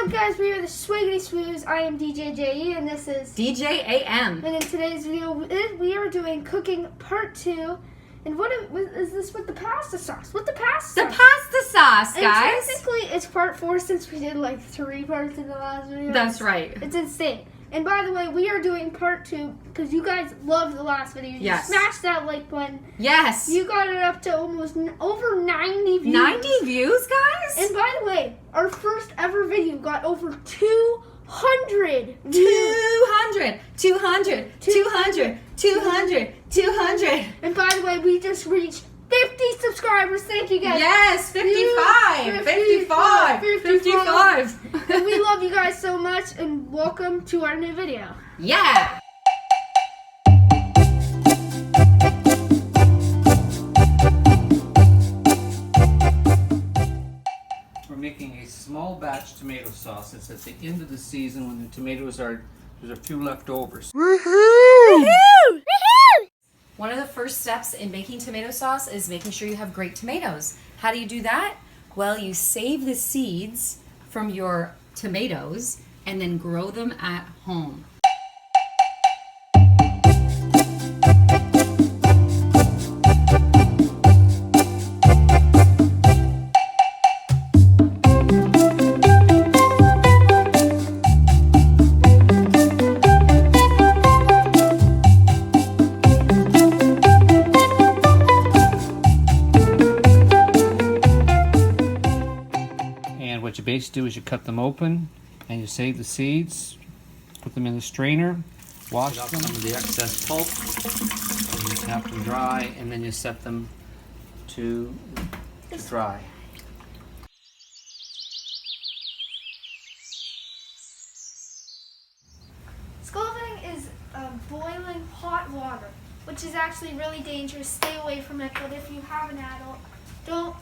up, guys? We are the Shwiggity Shwoos. I am DJ JE, and this is DJ AM. And in today's video, we are doing cooking part 2. And what is this with the pasta sauce? With the pasta sauce. The pasta sauce, and guys. technically, it's part 4 since we did like 3 parts in the last video. That's right. It's insane. And by the way, we are doing part 2 because you guys loved the last video. You smashed that like button. Yes. You got it up to almost over 90 views. 90 views, guys? And by the way, our first ever video got over 200 views. 200, 200, 200, 200, 200. And by the way, we just reached 50 subscribers. Thank you guys. Yes, 55. 55. And we love you guys so much, and welcome to our new video. Yeah. We're making a small batch tomato sauce. It's at the end of the season when the tomatoes are, there's a few leftovers. Woohoo! One of the first steps in making tomato sauce is making sure you have great tomatoes. How do you do that? Well, you save the seeds from your tomatoes and then grow them at home. What you basically do is you cut them open and you save the seeds, put them in the strainer, wash them, some of the excess pulp, and you tap them dry, and then you set them to dry. Scalding is boiling hot water, which is actually really dangerous. Stay away from it, but if you have an adult, do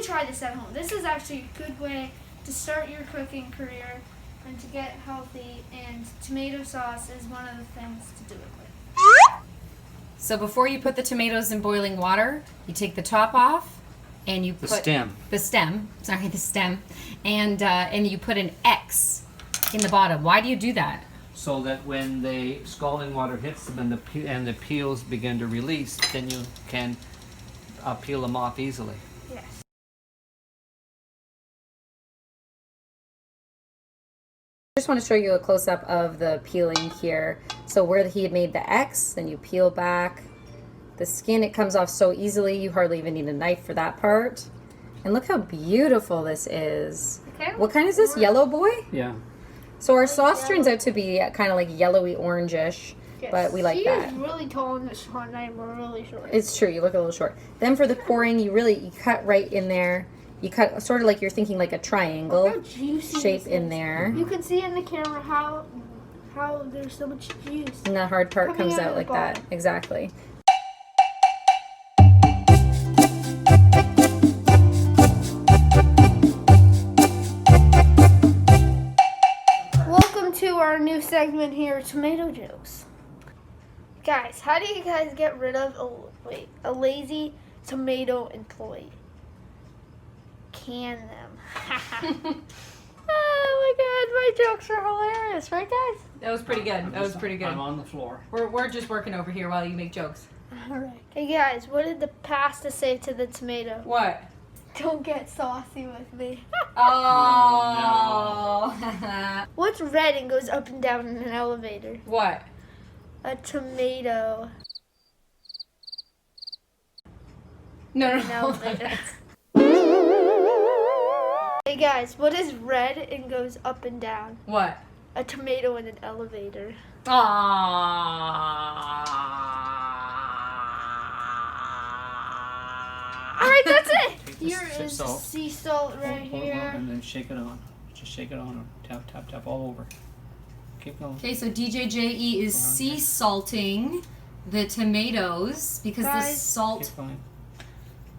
try this at home. This is actually a good way to start your cooking career and to get healthy, and tomato sauce is one of the things to do it with. So before you put the tomatoes in boiling water, you take the top off and you put the stem, and you put an X in the bottom. Why do you do that? so that when the scalding water hits them and the peels begin to release, then you can peel them off easily. Yes. I just want to show you a close-up of the peeling here. So where he had made the X, then you peel back. The skin, it comes off so easily, you hardly even need a knife for that part. And look how beautiful this is. Okay. What kind is this, yellow boy? Yeah. So our sauce turns out to be kind of like yellowy orangish, Yes. but we like that. She is really tall and short, and I'm really short. It's true, you look a little short. Then for the pouring, you cut right in there. You cut sort of like you're thinking like a triangle Look how juicy shape this in is. there. You can see in the camera how there's so much juice. And the hard part Coming comes out out of the like that. bottom. Exactly. Welcome to our new segment here, tomato jokes. Guys, how do you guys get rid of a lazy tomato employee? Can them. Oh my god, my jokes are hilarious, right guys? That was pretty good. That was pretty good. I'm on the floor. We're just working over here while you make jokes. Alright. Hey guys, what did the pasta say to the tomato? What? Don't get saucy with me. Oh. What's red and goes up and down in an elevator? What? A tomato. No. An elevator. Hey guys, what is red and goes up and down? What? A tomato in an elevator. Alright, that's it! Here is salt. sea salt right here. And then shake it on. Just shake it on. Tap, tap, tap all over. Keep going. Okay, so DJ JE is sea salting the tomatoes because the Guys. salt Keep going.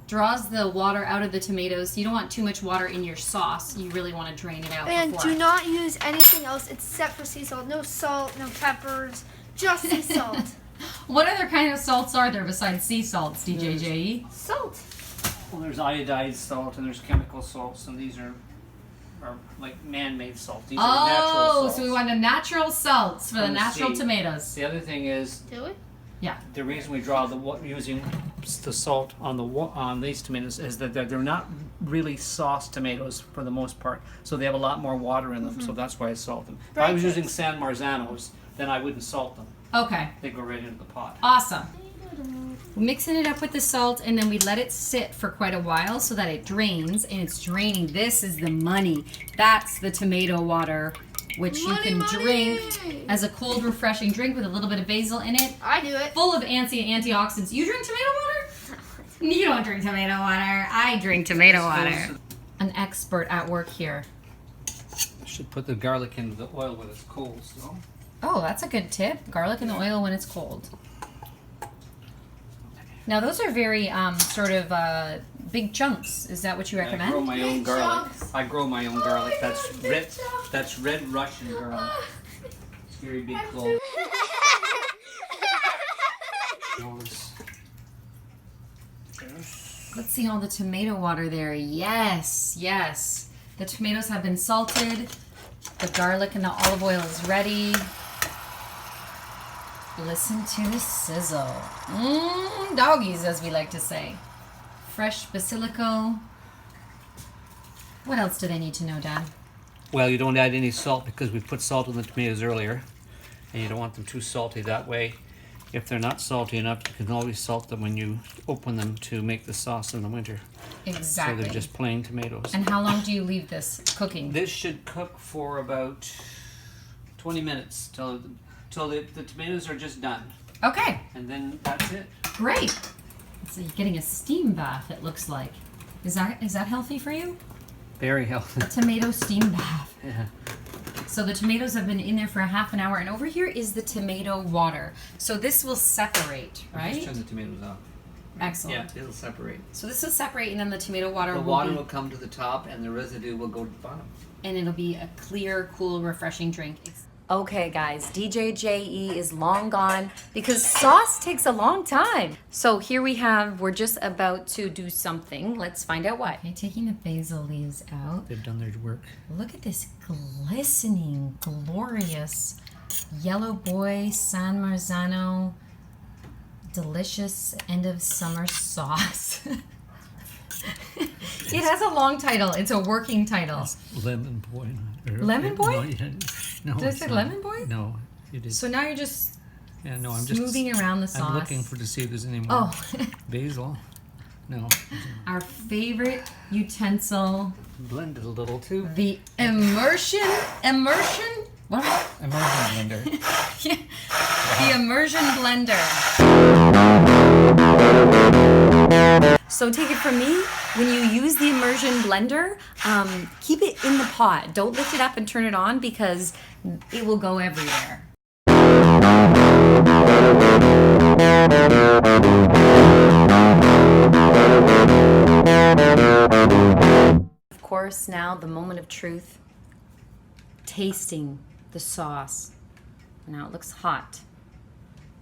draws the water out of the tomatoes. You don't want too much water in your sauce. You really want to drain it out And before. do not use anything else except for sea salt. No salt, no peppers, just sea salt. What other kind of salts are there besides sea salts, DJ JE? Salt. Well, there's iodized salt and there's chemical salts, and these are are like man-made salt. These are natural salts. So we want the natural salts for the natural tomatoes. The other thing is, Do it? Yeah. the reason we draw using the salt on these tomatoes is that they're not really sauced tomatoes for the most part, so they have a lot more water in them. So that's why I salt them. If I was using San Marzanos, then I wouldn't salt them. Okay. They go right into the pot. Awesome. Mixing it up with the salt, and then we let it sit for quite a while so that it drains, and it's draining. This is the money. That's the tomato water, which you can drink as a cold, refreshing drink with a little bit of basil in it. I do it. Full of antioxidants. You drink tomato water? You don't drink tomato water. I drink tomato water. An expert at work here. I should put the garlic into the oil when it's cold. So. Oh, that's a good tip. Garlic in the oil when it's cold. Now those are very sort of big chunks. Is that what you recommend? I grow my own garlic. chunks. I grow my own garlic. That's red Russian garlic. It's very big cloves. Let's see all the tomato water there. Yes, yes. The tomatoes have been salted. The garlic and the olive oil is ready. Listen to the sizzle. Doggies, as we like to say. Fresh basilico. What else do they need to know, Dad? Well, you don't add any salt because we put salt in the tomatoes earlier, and you don't want them too salty that way. If they're not salty enough, you can always salt them when you open them to make the sauce in the winter. Exactly. So they're just plain tomatoes. And how long do you leave this cooking? This should cook for about 20 minutes till the tomatoes are just done. Okay, And then that's it. great. So you're getting a steam bath, it looks like. Is that healthy for you? Very healthy. Tomato steam bath. Yeah. So the tomatoes have been in there for a half an hour, and over here is the tomato water. So this will separate, Just right? turn the tomatoes off. Excellent. Yeah, it'll separate. So this will separate, and then the tomato water The will water be, will come to the top, and the residue will go to the bottom. and it'll be a clear, cool, refreshing drink. Okay, guys, DJJE is long gone because sauce takes a long time. So here we're just about to do something. Let's find out what. Okay, taking the basil leaves out. They've done their work. Look at this glistening, glorious Yellow Boy San Marzano delicious end of summer sauce. It has a long title. It's a working title. Lemon Boy. Lemon Boy? No, no, Did I it's say not. Lemon Boy? No, you did. So now you're just Yeah, no, I'm just moving around the sauce. I'm looking to see if there's any more Oh, basil. No, our favorite utensil, blend it a little too. the immersion. What? Immersion blender. Yeah, the immersion blender. So take it from me, when you use the immersion blender, keep it in the pot. Don't lift it up and turn it on because it will go everywhere. Of course, now the moment of truth. Tasting the sauce. Now it looks hot.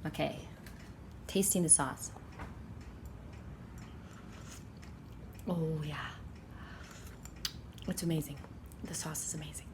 Okay, tasting the sauce. Oh yeah, it's amazing. The sauce is amazing.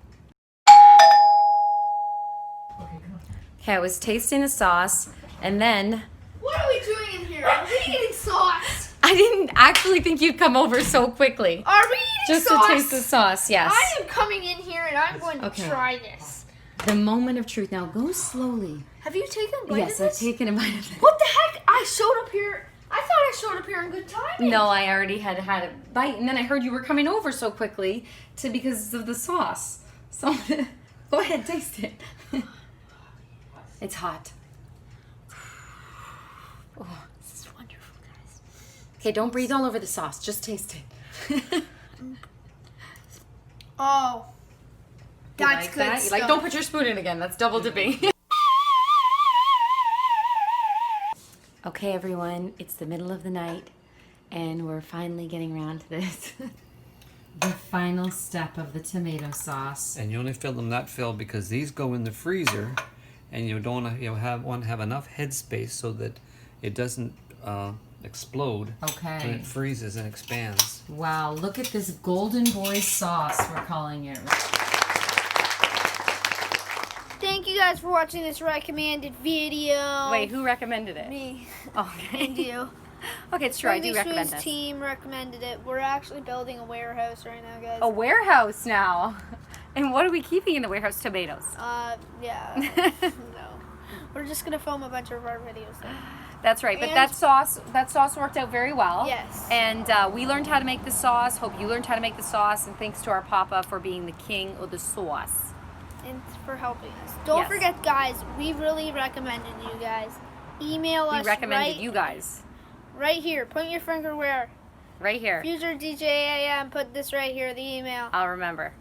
Okay, I was tasting the sauce, and then What are we doing in here? Are we eating sauce? I didn't actually think you'd come over so quickly. Are we eating Just sauce? to taste the sauce, yes. I am coming in here and I'm going to Okay. try this. The moment of truth. Now go slowly. Have you taken a bite Yes, of I've this? taken a bite of it. What the heck? I showed up here. I thought I showed up here in good timing. No, I already had a bite, and then I heard you were coming over so quickly because of the sauce. So go ahead, taste it. It's hot. Oh, this is wonderful, guys. Okay, don't breathe all over the sauce. Just taste it. Oh. You That's like good that? You like? stuff. Don't put your spoon in again. That's double dipping. Okay, everyone, it's the middle of the night, and we're finally getting around to this. The final step of the tomato sauce. And you only fill them that fill because these go in the freezer, and you don't want to have enough headspace so that it doesn't explode. Okay. When it freezes and expands. Wow, look at this Golden Boy sauce, we're calling it. Thank you guys for watching this recommended video. Wait, who recommended it? Me Okay. and you. Okay, it's true. I Shwiggity do recommend Shwoos this. team recommended it. We're actually building a warehouse right now, guys. A warehouse now. And what are we keeping in the warehouse? Tomatoes. Yeah. No. We're just gonna film a bunch of our videos there. That's right. But And- that sauce worked out very well. Yes. And we learned how to make the sauce. Hope you learned how to make the sauce. And thanks to our papa for being the king of the sauce. And for helping us. Don't Yes. forget, guys, we really recommended you guys. Email We us recommended you guys. right here. Point your finger where. Right here. Future DJAM, put this right here, the email. I'll remember.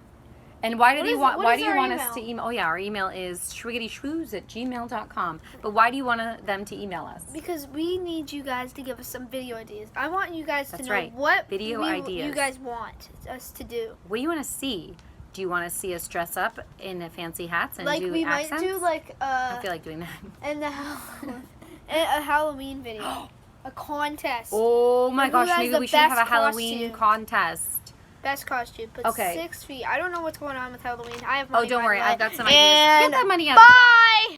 And why do What they is- want? what Why is do you our want us email? to email? Oh yeah, our email is shwiggityshwoos@gmail.com. But why do you want them to email us? Because we need you guys to give us some video ideas. I want you guys to That's know right. what Video ideas. you guys want us to do. What do you want to see? Do you want to see us dress up in fancy hats and Like do we accents? might do like I feel like doing that. and a Halloween video, a contest. Oh my Who gosh, has maybe the we should have a best Halloween costume? contest. Best costume, but Okay. 6 feet. I don't know what's going on with Halloween. I have Oh, money. don't by worry, the way. I've got some ideas. And Get that money out. the pot. bye.